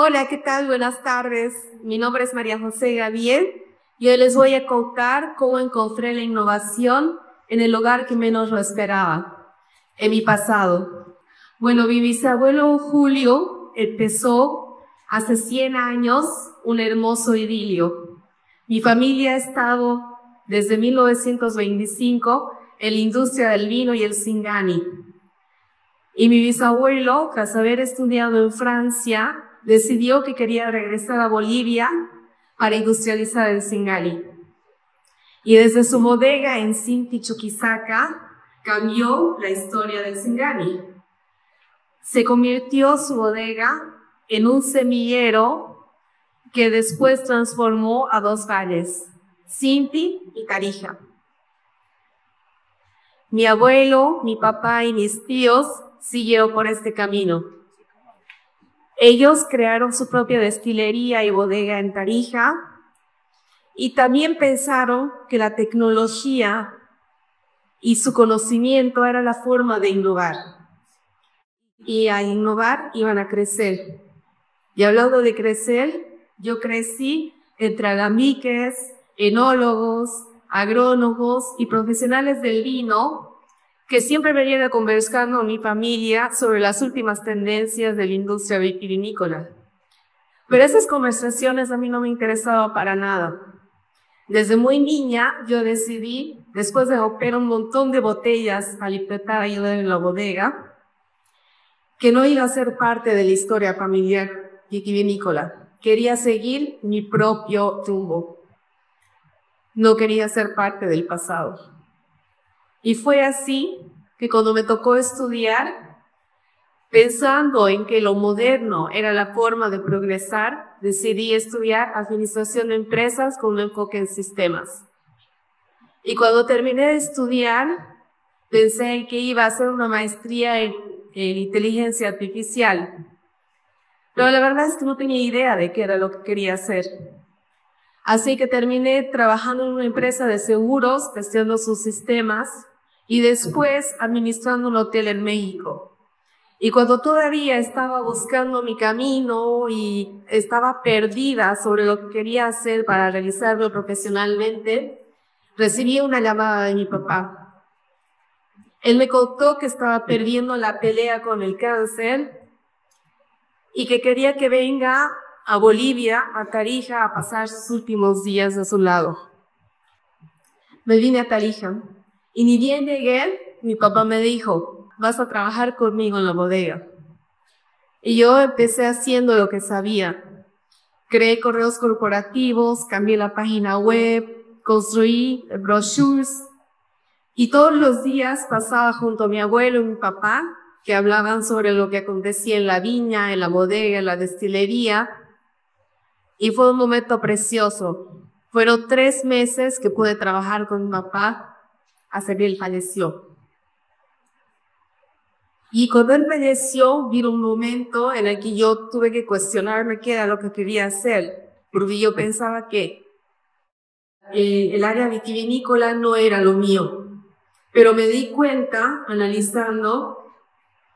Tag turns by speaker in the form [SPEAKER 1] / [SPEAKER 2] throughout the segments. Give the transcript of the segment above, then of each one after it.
[SPEAKER 1] Hola, ¿qué tal? Buenas tardes. Mi nombre es María José Gabriel y hoy les voy a contar cómo encontré la innovación en el lugar que menos lo esperaba, en mi pasado. Bueno, mi bisabuelo Julio empezó hace 100 años un hermoso idilio. Mi familia ha estado desde 1925 en la industria del vino y el Singani. Y mi bisabuelo, tras haber estudiado en Francia, decidió que quería regresar a Bolivia para industrializar el Singani. Y desde su bodega en Sinti, Chuquisaca, cambió la historia del Singani. Se convirtió su bodega en un semillero que después transformó a dos valles, Sinti y Tarija. Mi abuelo, mi papá y mis tíos siguieron por este camino. Ellos crearon su propia destilería y bodega en Tarija y también pensaron que la tecnología y su conocimiento era la forma de innovar. Y a innovar iban a crecer. Y hablando de crecer, yo crecí entre alambiques, enólogos, agrónomos y profesionales del vino que siempre venían a conversar con mi familia sobre las últimas tendencias de la industria vitivinícola. Pero esas conversaciones a mí no me interesaban para nada. Desde muy niña yo decidí, después de romper un montón de botellas al intentar ayudar en la bodega, que no iba a ser parte de la historia familiar vitivinícola. Quería seguir mi propio rumbo. No quería ser parte del pasado. Y fue así que cuando me tocó estudiar, pensando en que lo moderno era la forma de progresar, decidí estudiar administración de empresas con un enfoque en sistemas. Y cuando terminé de estudiar, pensé en que iba a hacer una maestría en inteligencia artificial. Pero la verdad es que no tenía idea de qué era lo que quería hacer. Así que terminé trabajando en una empresa de seguros, gestionando sus sistemas, y después administrando un hotel en México. Y cuando todavía estaba buscando mi camino y estaba perdida sobre lo que quería hacer para realizarlo profesionalmente, recibí una llamada de mi papá. Él me contó que estaba perdiendo la pelea con el cáncer y que quería que venga a Bolivia, a Tarija, a pasar sus últimos días a su lado. Me vine a Tarija y ni bien llegué, mi papá me dijo, vas a trabajar conmigo en la bodega. Y yo empecé haciendo lo que sabía. Creé correos corporativos, cambié la página web, construí brochures y todos los días pasaba junto a mi abuelo y mi papá que hablaban sobre lo que acontecía en la viña, en la bodega, en la destilería. Y fue un momento precioso. Fueron 3 meses que pude trabajar con mi papá hasta que él falleció. Y cuando él falleció, vino un momento en el que yo tuve que cuestionarme qué era lo que quería hacer, porque yo pensaba que el área vitivinícola no era lo mío. Pero me di cuenta, analizando,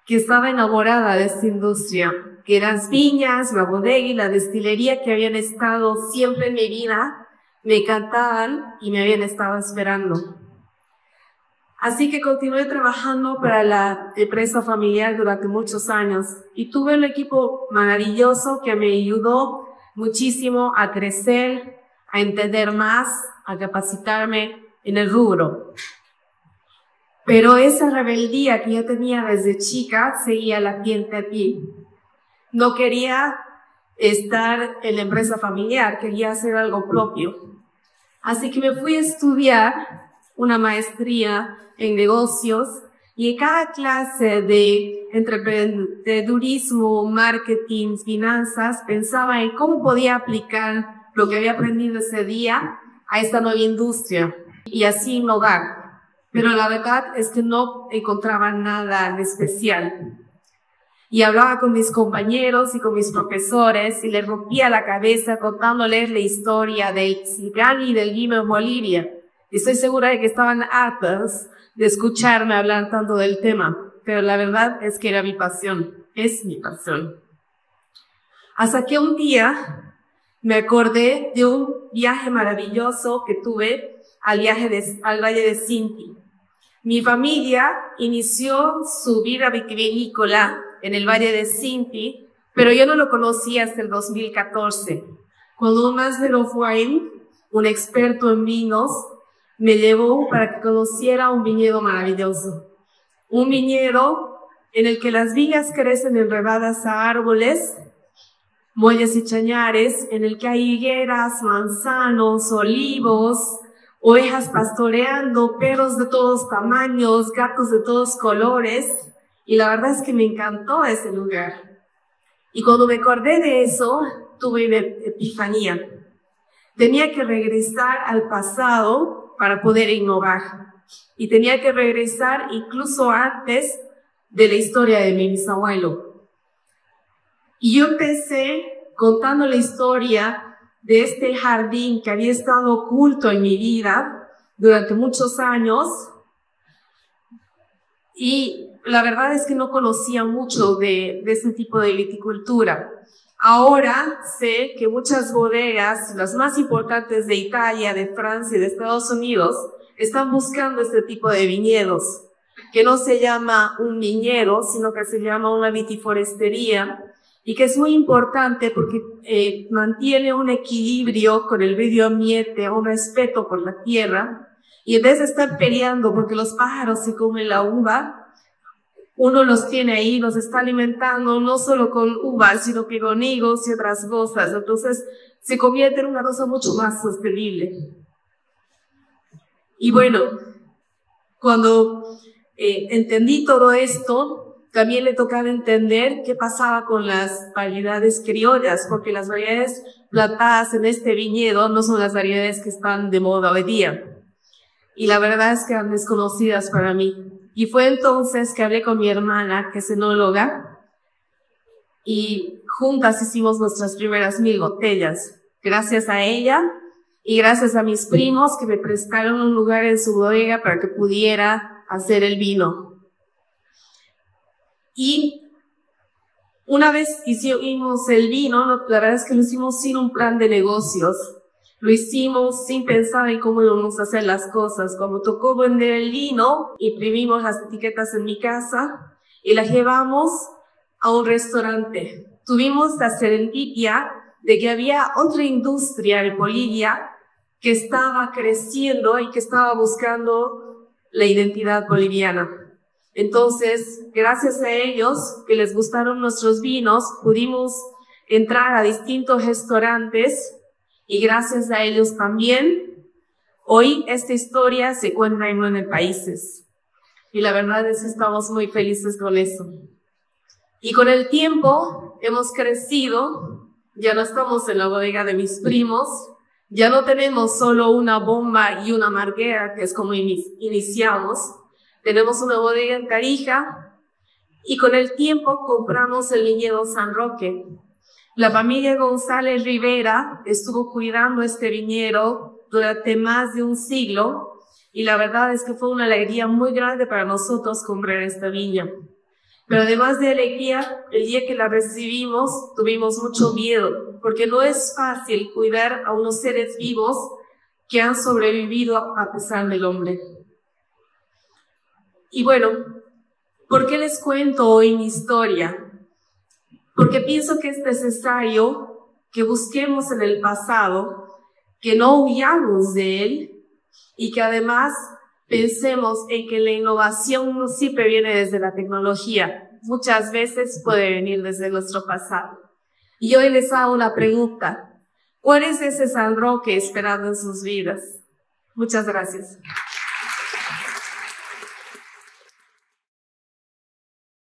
[SPEAKER 1] que estaba enamorada de esta industria, que las viñas, la bodega y la destilería que habían estado siempre en mi vida, me encantaban y me habían estado esperando. Así que continué trabajando para la empresa familiar durante muchos años y tuve un equipo maravilloso que me ayudó muchísimo a crecer, a entender más, a capacitarme en el rubro. Pero esa rebeldía que yo tenía desde chica seguía latiente a ti. No quería estar en la empresa familiar, quería hacer algo propio. Así que me fui a estudiar una maestría en negocios y en cada clase de emprendedurismo, marketing, finanzas, pensaba en cómo podía aplicar lo que había aprendido ese día a esta nueva industria y así innovar. Pero la verdad es que no encontraba nada en especial. Y hablaba con mis compañeros y con mis profesores y les rompía la cabeza contándoles la historia del Singani y del vino en Bolivia. Y estoy segura de que estaban hartos de escucharme hablar tanto del tema, pero la verdad es que era mi pasión, es mi pasión. Hasta que un día me acordé de un viaje maravilloso que tuve al Valle de Sinti. Mi familia inició su vida vitivinícola en el Valle de Sinti, pero yo no lo conocí hasta el 2014, cuando un Master of Wine, un experto en vinos, me llevó para que conociera un viñedo maravilloso. Un viñedo en el que las viñas crecen enredadas a árboles, muelles y chañares, en el que hay higueras, manzanos, olivos, ovejas pastoreando, perros de todos tamaños, gatos de todos colores, y la verdad es que me encantó ese lugar. Y cuando me acordé de eso, tuve una epifanía. Tenía que regresar al pasado para poder innovar. Y tenía que regresar incluso antes de la historia de mi bisabuelo. Y yo empecé contando la historia de este jardín que había estado oculto en mi vida durante muchos años. Y la verdad es que no conocía mucho de este tipo de viticultura. Ahora sé que muchas bodegas, las más importantes de Italia, de Francia y de Estados Unidos, están buscando este tipo de viñedos, que no se llama un viñedo, sino que se llama una vitiforestería, y que es muy importante porque mantiene un equilibrio con el medio ambiente, un respeto por la tierra, y en vez de estar peleando porque los pájaros se comen la uva, uno los tiene ahí, los está alimentando no solo con uvas, sino que con higos y otras cosas. Entonces se convierte en una cosa mucho más sostenible. Y bueno, cuando entendí todo esto, también le tocaba entender qué pasaba con las variedades criollas, porque las variedades plantadas en este viñedo no son las variedades que están de moda hoy día. Y la verdad es que eran desconocidas para mí. Y fue entonces que hablé con mi hermana, que es enóloga, y juntas hicimos nuestras primeras 1000 botellas. Gracias a ella y gracias a mis primos que me prestaron un lugar en su bodega para que pudiera hacer el vino. Y una vez hicimos el vino, la verdad es que lo hicimos sin un plan de negocios. Lo hicimos sin pensar en cómo íbamos a hacer las cosas. Como tocó vender el vino, imprimimos las etiquetas en mi casa y las llevamos a un restaurante. Tuvimos la serendipia de que había otra industria en Bolivia que estaba creciendo y que estaba buscando la identidad boliviana. Entonces, gracias a ellos, que les gustaron nuestros vinos, pudimos entrar a distintos restaurantes. Y gracias a ellos también, hoy esta historia se cuenta en 9 países. Y la verdad es que estamos muy felices con eso. Y con el tiempo hemos crecido, ya no estamos en la bodega de mis primos, ya no tenemos solo una bomba y una marguera, que es como iniciamos. Tenemos una bodega en Tarija y con el tiempo compramos el viñedo San Roque. La familia González Rivera estuvo cuidando este viñedo durante más de un siglo y la verdad es que fue una alegría muy grande para nosotros comprar esta viña. Pero además de alegría, el día que la recibimos tuvimos mucho miedo porque no es fácil cuidar a unos seres vivos que han sobrevivido a pesar del hombre. Y bueno, ¿por qué les cuento hoy mi historia? Porque pienso que es necesario que busquemos en el pasado, que no huyamos de él y que además pensemos en que la innovación no siempre viene desde la tecnología, muchas veces puede venir desde nuestro pasado. Y hoy les hago una pregunta: ¿cuál es ese San Roque esperando en sus vidas? Muchas gracias.